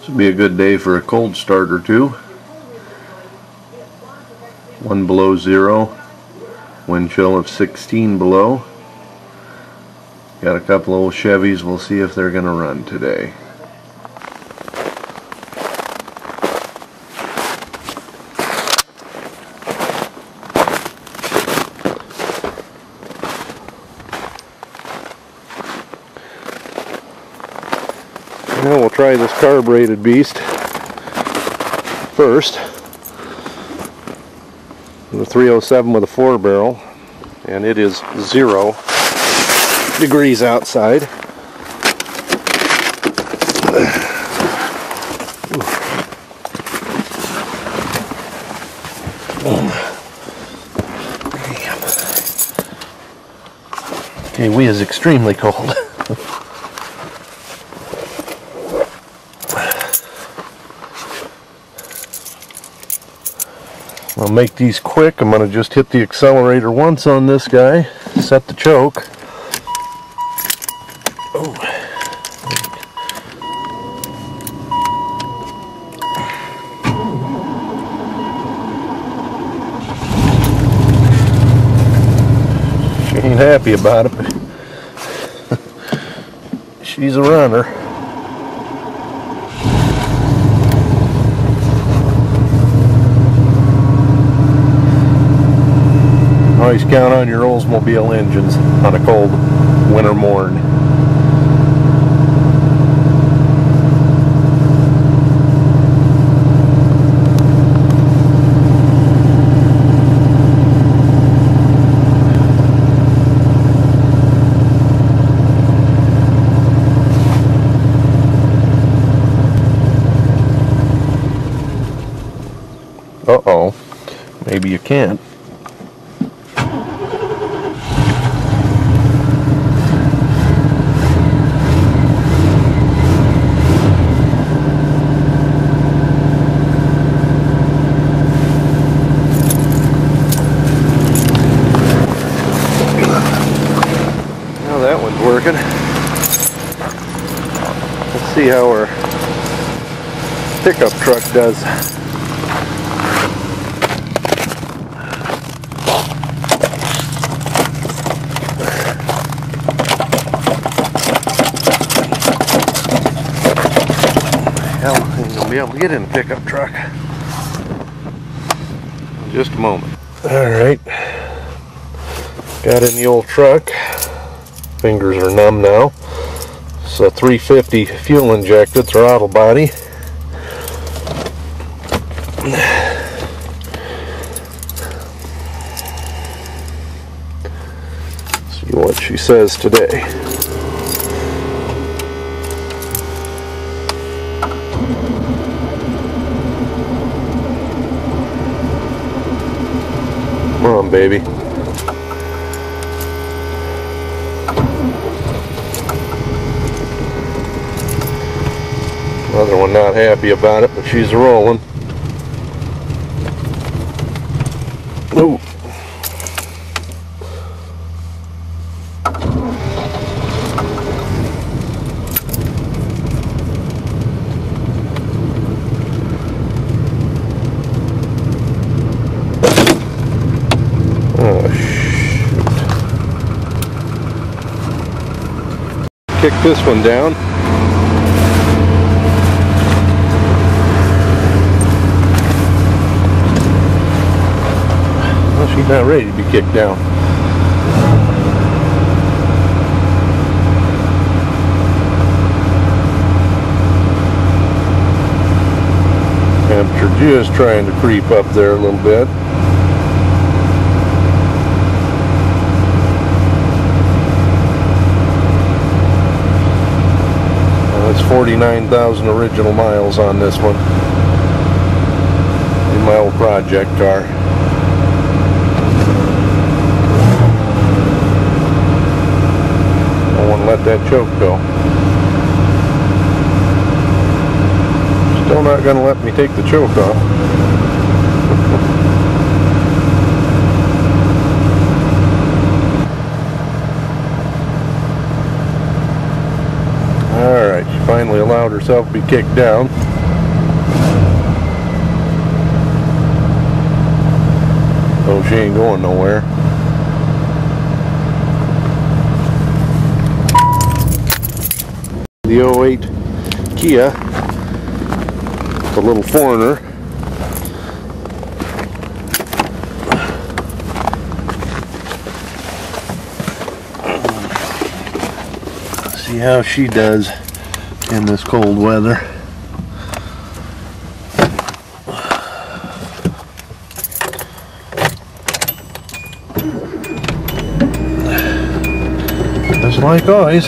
This would be a good day for a cold start or two. 1 below 0, wind chill of 16 below. Got a couple old Chevys, we'll see if they're going to run today. Now we'll try this carbureted beast first. The 307 with a 4-barrel, and it is 0 degrees outside. Okay, we is extremely cold. I'll make these quick. I'm going to just hit the accelerator once on this guy, set the choke. Oh. She ain't happy about it, but she's a runner. Always count on your Oldsmobile engines on a cold winter morn. Uh-oh, maybe you can't. That one's working. Let's see how our pickup truck does. Hell, I ain't gonna be able to get in the pickup truck. In just a moment. Alright. Got in the old truck. Fingers are numb now. It's a 350 fuel injected throttle body. See what she says today. Come on, baby. Another one not happy about it, but she's rolling. Ooh. Oh, shoot. Kick this one down. She's not ready to be kicked down. Temperature just trying to creep up there a little bit. That's 49,000 original miles on this one in my old project car. Let that choke go. Still not going to let me take the choke off. Alright, she finally allowed herself to be kicked down. she ain't going nowhere. The '08 Kia, the little Foreigner. See how she does in this cold weather. Just like always.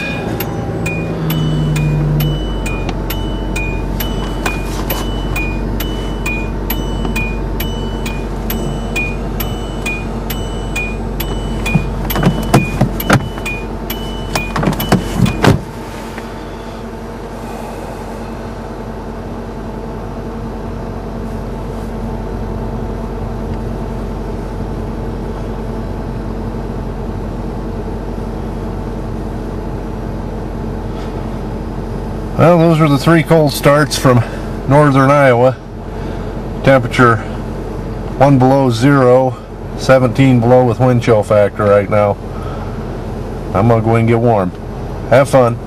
Well, those are the 3 cold starts from northern Iowa. Temperature 1 below 0, 17 below with wind chill factor right now. I'm gonna go and get warm. Have fun.